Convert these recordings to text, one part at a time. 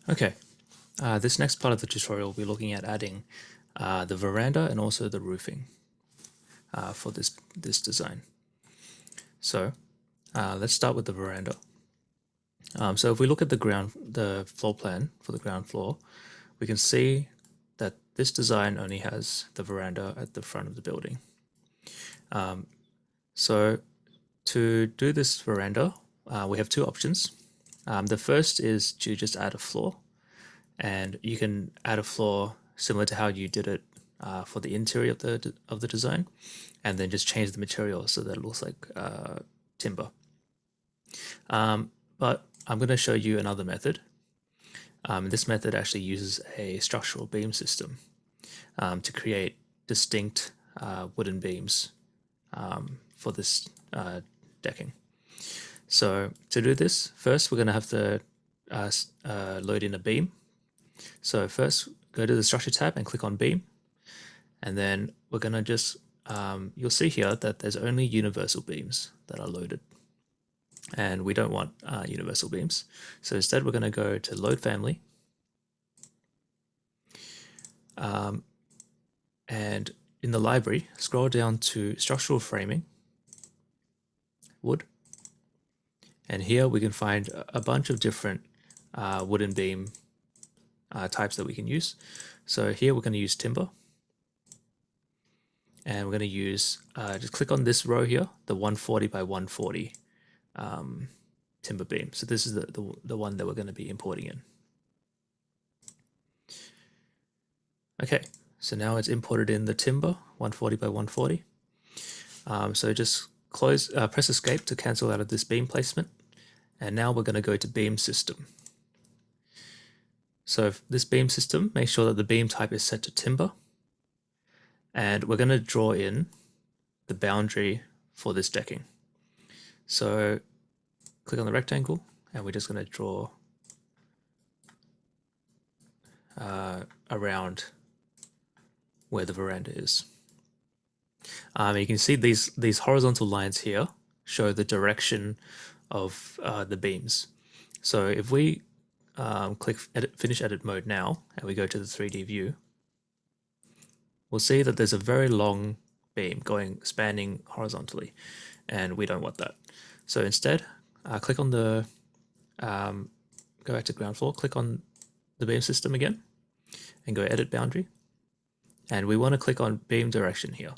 Okay, this next part of the tutorial we'll be looking at adding the veranda and also the roofing for this design. So let's start with the veranda. So if we look at the floor plan for the ground floor, we can see that this design only has the veranda at the front of the building. So to do this veranda, we have two options. The first is to just add a floor, and you can add a floor similar to how you did it for the interior of the design, and then just change the material so that it looks like timber. But I'm going to show you another method. This method actually uses a structural beam system to create distinct wooden beams for this decking. So to do this, first we're going to have to load in a beam. So first go to the structure tab and click on beam, and then we're going to just you'll see here that there's only universal beams that are loaded, and we don't want universal beams. So instead we're going to go to load family, and in the library scroll down to structural framing, wood, and here we can find a bunch of different wooden beam types that we can use. So here we're going to use timber, and we're going to use just click on this row here, the 140 by 140 timber beam. So this is the one that we're going to be importing in. Okay, so now it's imported in the timber 140 by 140. So just press escape to cancel out of this beam placement, and now we're going to go to beam system. So this beam system, make sure that the beam type is set to timber, and we're going to draw in the boundary for this decking. So click on the rectangle, and we're just going to draw around where the veranda is. You can see these horizontal lines here show the direction of the beams. So if we click finish edit mode now, and we go to the 3D view, we'll see that there's a very long beam spanning horizontally, and we don't want that. So instead, click on the go back to ground floor, click on the beam system again, and go edit boundary, and we want to click on beam direction here,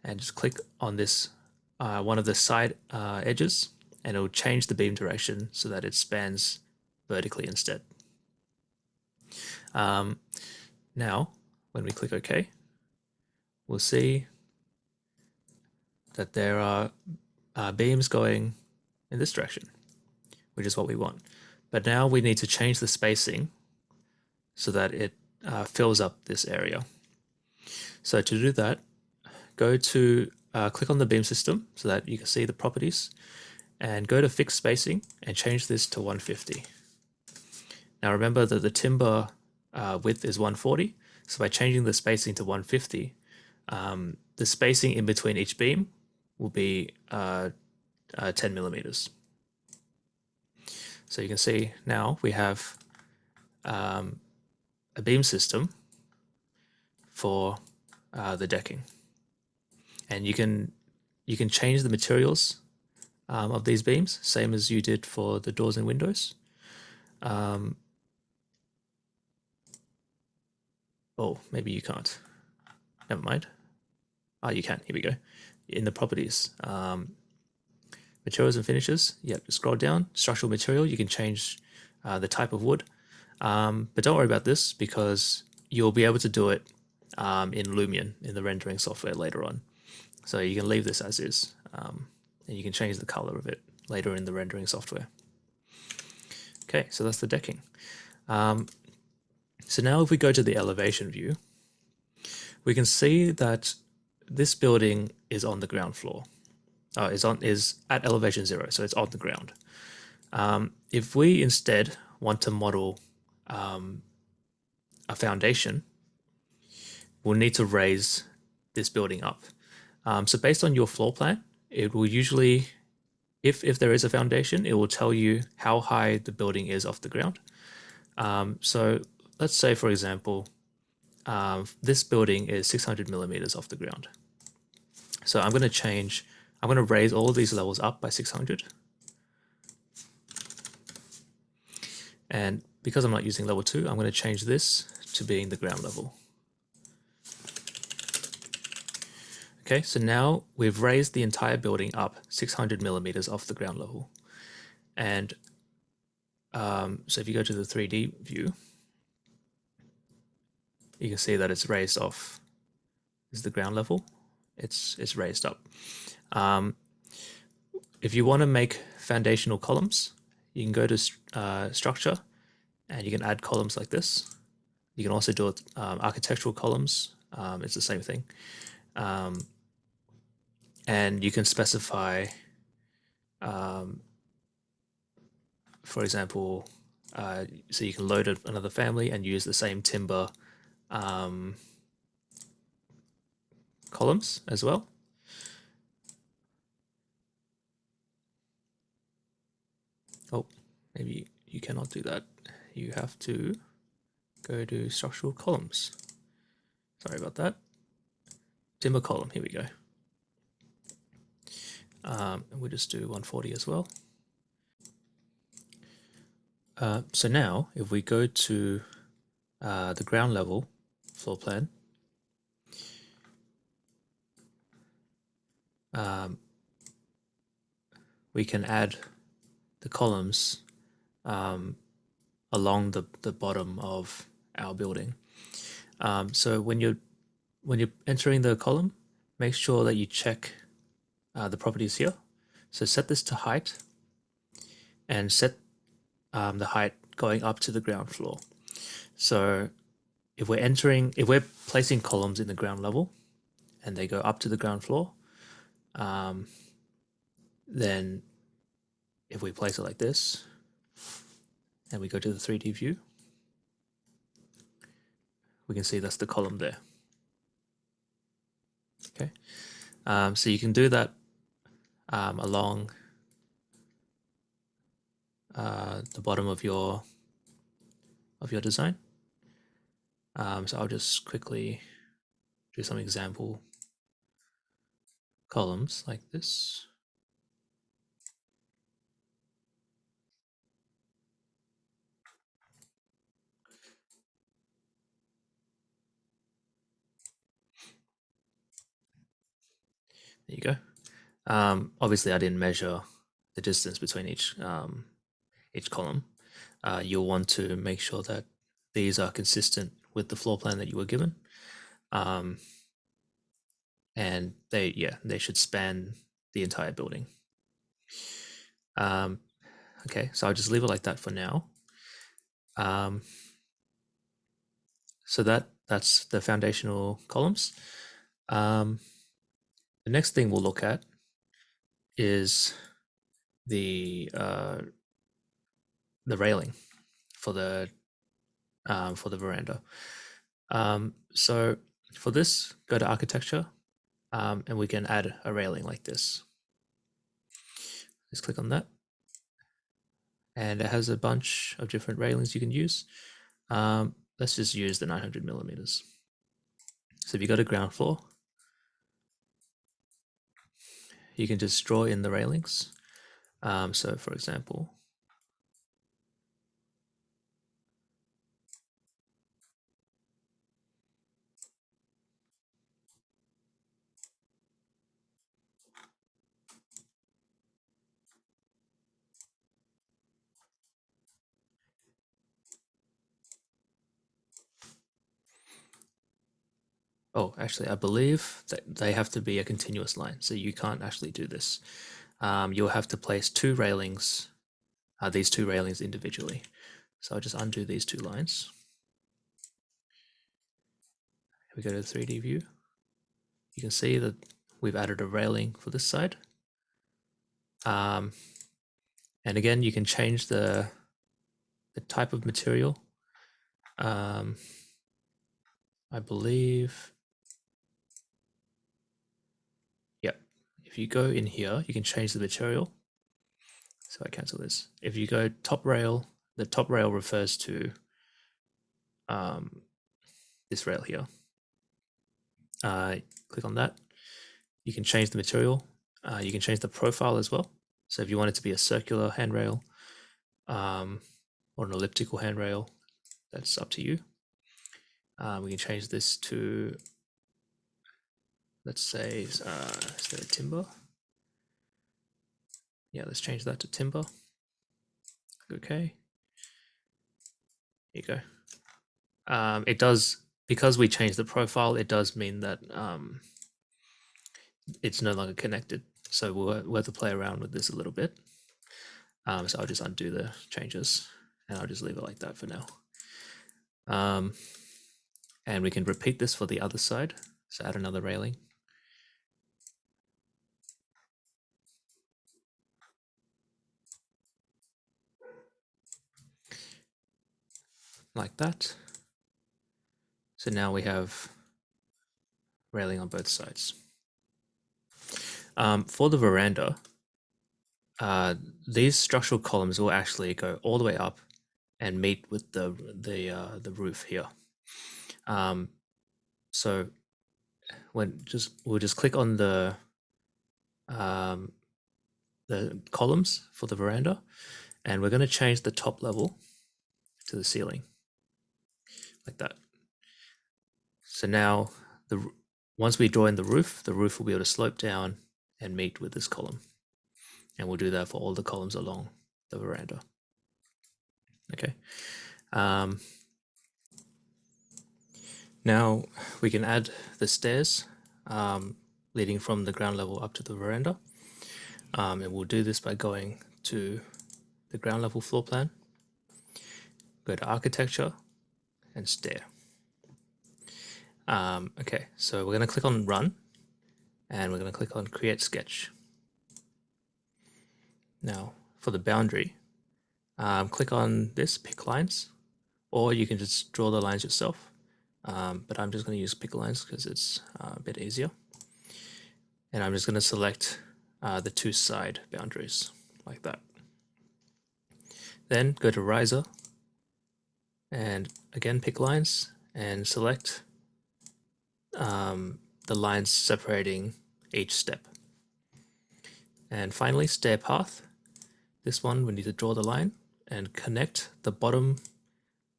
and just click on this one of the side edges, and it will change the beam direction so that it spans vertically instead. Now when we click OK, we'll see that there are beams going in this direction, which is what we want. But now we need to change the spacing so that it fills up this area. So to do that, go to click on the beam system so that you can see the properties, and go to fixed spacing and change this to 150. Now remember that the timber width is 140, so by changing the spacing to 150, the spacing in between each beam will be 10 millimeters. So you can see now we have a beam system for the decking, and you can change the materials of these beams, same as you did for the doors and windows. Oh, maybe you can't. Never mind. You can. Here we go. In the properties, materials and finishes. Yep. Scroll down. Structural material. You can change the type of wood, but don't worry about this because you'll be able to do it in Lumion in the rendering software later on. So you can leave this as is, and you can change the color of it later in the rendering software. Okay, so that's the decking. So now if we go to the elevation view, we can see that this building is on the ground floor. Is at elevation 0, so it's on the ground. If we instead want to model a foundation, we'll need to raise this building up. So based on your floor plan, it will usually, if there is a foundation, it will tell you how high the building is off the ground. So let's say, for example, this building is 600 millimeters off the ground. So I'm going to raise all of these levels up by 600. And because I'm not using level 2, I'm going to change this to being the ground level. Okay, so now we've raised the entire building up 600 millimeters off the ground level. And so if you go to the 3D view, you can see that it's raised off. This is the ground level. It's raised up. If you want to make foundational columns, you can go to structure, and you can add columns like this. You can also do it architectural columns. It's the same thing. And you can specify, for example, so you can load another family and use the same timber columns as well. Oh, maybe you cannot do that. You have to go to structural columns. Sorry about that. Timber column, here we go. And we'll just do 140 as well. So now, if we go to the ground level floor plan, we can add the columns along the bottom of our building. So when you're entering the column, make sure that you check the properties here. So set this to height, and set the height going up to the ground floor. So if we're placing columns in the ground level and they go up to the ground floor, then if we place it like this and we go to the 3D view, we can see that's the column there. Okay, so you can do that along the bottom of your design. So I'll just quickly do some example columns like this. There you go. Obviously, I didn't measure the distance between each column. You'll want to make sure that these are consistent with the floor plan that you were given, and they should span the entire building. Okay, so I'll just leave it like that for now. So that's the foundational columns. The next thing we'll look at is the railing for the veranda. So for this, go to architecture, and we can add a railing like this. Just click on that, and it has a bunch of different railings you can use. Let's just use the 900 millimeters. So if you go to ground floor, you can just draw in the railings. So for example, oh, actually, I believe that they have to be a continuous line, so you can't actually do this. You'll have to place two railings, these two railings individually. So I'll just undo these two lines. We go to the 3D view. You can see that we've added a railing for this side. And again, you can change the type of material. I believe, yep. If you go in here, you can change the material. So I cancel this. If you go top rail, the top rail refers to this rail here. Click on that. You can change the material. You can change the profile as well. So if you want it to be a circular handrail or an elliptical handrail, that's up to you. We can change this to, let's say, instead of timber. Yeah, let's change that to timber. Okay. Here you go. It does, because we changed the profile, it does mean that it's no longer connected. So we'll have to play around with this a little bit. So I'll just undo the changes and I'll just leave it like that for now. And we can repeat this for the other side. So add another railing. Like that. So now we have railing on both sides. For the veranda, these structural columns will actually go all the way up and meet with the roof here. So we'll just click on the columns for the veranda, and we're going to change the top level to the ceiling, like that. So now once we draw in the roof will be able to slope down and meet with this column, and we'll do that for all the columns along the veranda. Okay. Now we can add the stairs leading from the ground level up to the veranda, and we'll do this by going to the ground level floor plan, go to architecture and stair. Okay, so we're going to click on run and we're going to click on create sketch. Now for the boundary, click on this pick lines, or you can just draw the lines yourself. But I'm just going to use pick lines because it's a bit easier. And I'm just going to select the two side boundaries like that. Then go to riser and again pick lines and select the lines separating each step. And finally, stair path. This one we need to draw the line and connect the bottom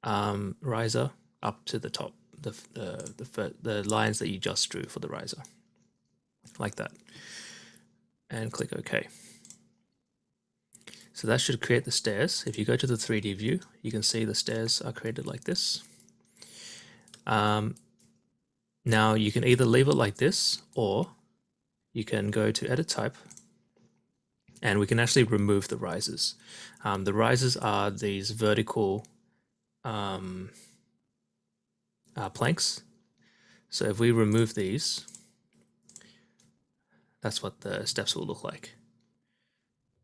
riser up to the top, the lines that you just drew for the riser, like that, and click OK. So that should create the stairs. If you go to the 3D view, you can see the stairs are created like this. Now you can either leave it like this, or you can go to edit type, and we can actually remove the risers. The risers are these vertical planks. So if we remove these, that's what the steps will look like.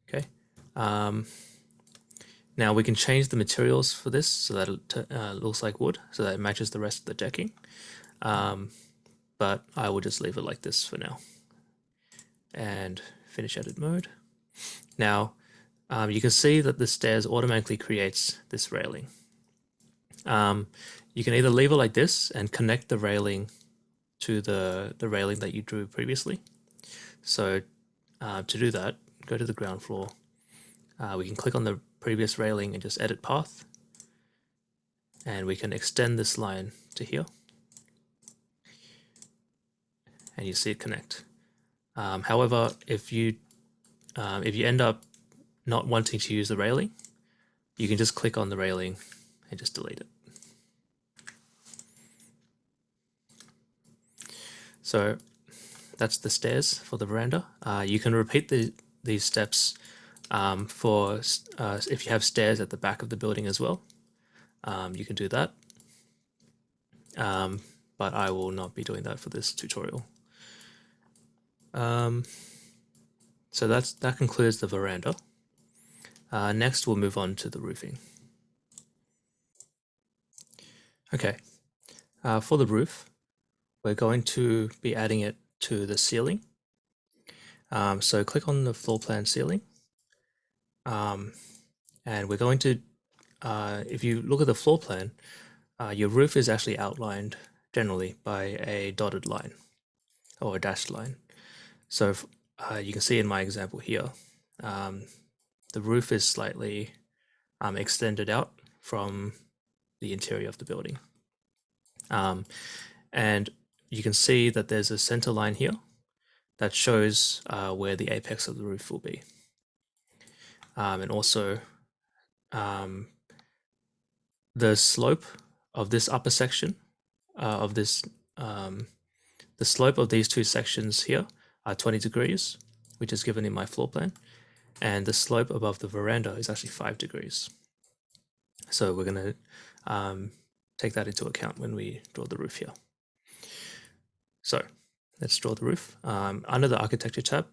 Okay. Now we can change the materials for this so that it looks like wood, so that it matches the rest of the decking. But I will just leave it like this for now. And finish edit mode. Now you can see that the stairs automatically creates this railing. You can either leave it like this and connect the railing to the railing that you drew previously. So to do that, go to the ground floor. We can click on the previous railing and just edit path. And we can extend this line to here. And you see it connect. However, if you end up not wanting to use the railing, you can just click on the railing and just delete it. So that's the stairs for the veranda. You can repeat these steps for if you have stairs at the back of the building as well. You can do that, but I will not be doing that for this tutorial. So that concludes the veranda. Next, we'll move on to the roofing. Okay, for the roof, we're going to be adding it to the ceiling. So click on the floor plan ceiling. And we're going to, if you look at the floor plan, your roof is actually outlined generally by a dotted line or a dashed line. So you can see in my example here, the roof is slightly extended out from the interior of the building. And you can see that there's a center line here that shows where the apex of the roof will be. And also the slope of this upper section the slope of these two sections here are 20 degrees, which is given in my floor plan. And the slope above the veranda is actually 5 degrees. So we're going to take that into account when we draw the roof here. So let's draw the roof. Under the architecture tab,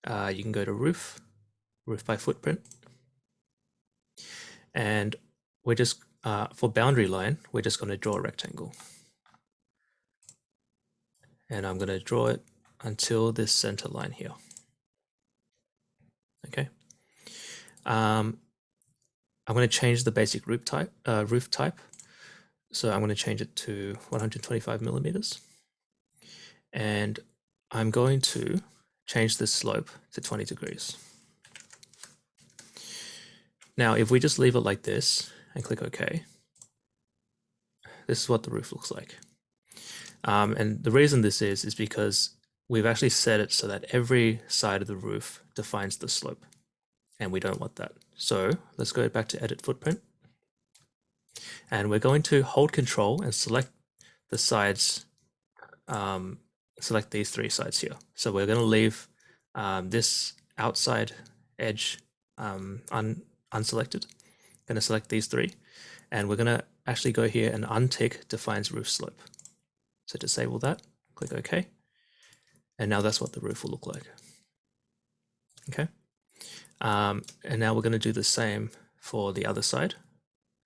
you can go to roof by footprint. And we're just, for boundary line, we're just going to draw a rectangle. And I'm going to draw it until this center line here. Okay. I'm going to change the basic roof type. So I'm going to change it to 125 millimeters. And I'm going to change the slope to 20 degrees. Now, if we just leave it like this and click OK, this is what the roof looks like. And the reason this is because we've actually set it so that every side of the roof defines the slope, and we don't want that. So let's go back to Edit Footprint. And we're going to hold Control and select the sides, select these three sides here. So we're going to leave this outside edge unselected. Going to select these three, and we're going to actually go here and untick Defines Roof Slope. So disable that, click OK. And now that's what the roof will look like. Okay. And now we're going to do the same for the other side.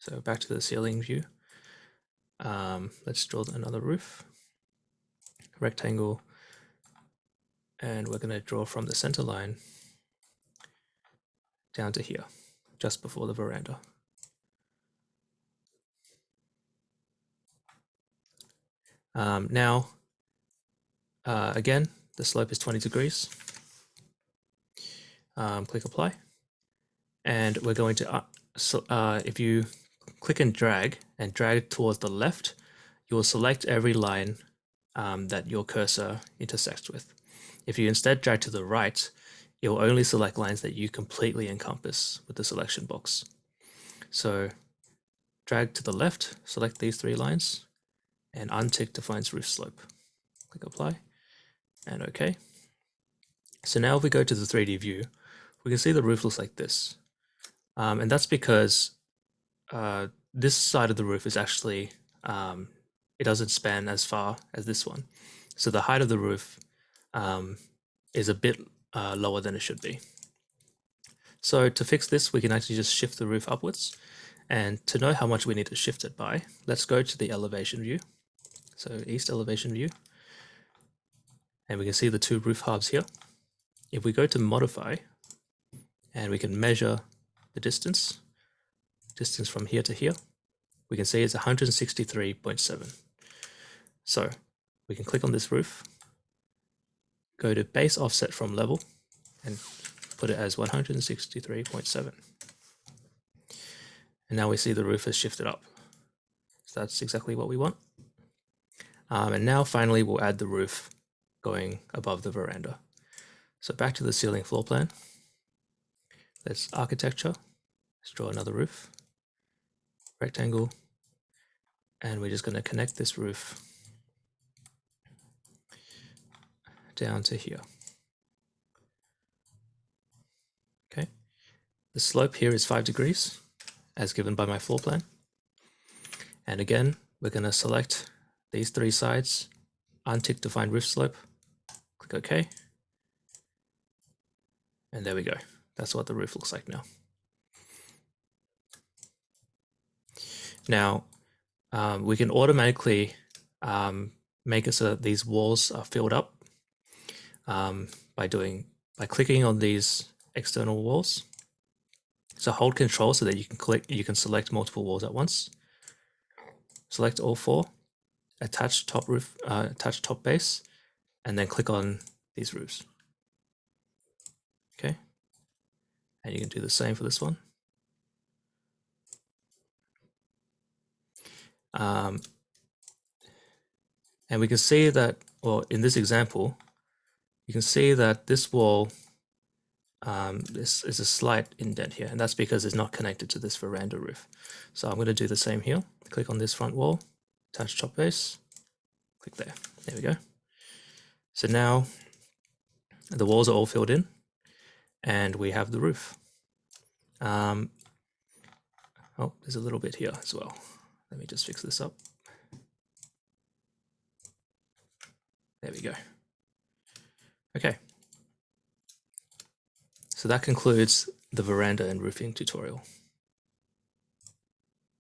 So back to the ceiling view. Let's draw another roof, rectangle, and we're going to draw from the center line down to here, just before the veranda. Now, again, the slope is 20 degrees. Click Apply. And we're going to, if you click and drag towards the left, you will select every line that your cursor intersects with. If you instead drag to the right, it will only select lines that you completely encompass with the selection box. So drag to the left, select these three lines, and untick Defines Roof Slope. Click Apply, and OK. So now if we go to the 3D view, we can see the roof looks like this. And that's because this side of the roof is actually, it doesn't span as far as this one. So the height of the roof is a bit lower than it should be. So to fix this, we can actually just shift the roof upwards. And to know how much we need to shift it by, let's go to the elevation view. So East elevation view. And we can see the two roof halves here. If we go to Modify, and we can measure the distance from here to here, we can see it's 163.7. So we can click on this roof, go to Base Offset from Level, and put it as 163.7. And now we see the roof has shifted up. So that's exactly what we want. And now finally we'll add the roof going above the veranda. So back to the ceiling floor plan. Let's Architecture. Let's draw another roof. Rectangle. And we're just going to connect this roof down to here. Okay. The slope here is 5 degrees, as given by my floor plan. And again, we're going to select these three sides, untick Define Roof Slope, click OK. And there we go. That's what the roof looks like now. Now, we can automatically make it so that these walls are filled up by clicking on these external walls. So hold Control so that you can select multiple walls at once. select all four, attach top roof, attach top base, and then click on these roofs. Okay, and you can do the same for this one. And we can see that, well, in this example, you can see that this wall, this is a slight indent here, and that's because it's not connected to this veranda roof. So I'm going to do the same here. Click on this front wall, attach top base, click there. There we go. So now the walls are all filled in, and we have the roof. Oh, there's a little bit here as well. Let me just fix this up. There we go. Okay. So that concludes the veranda and roofing tutorial.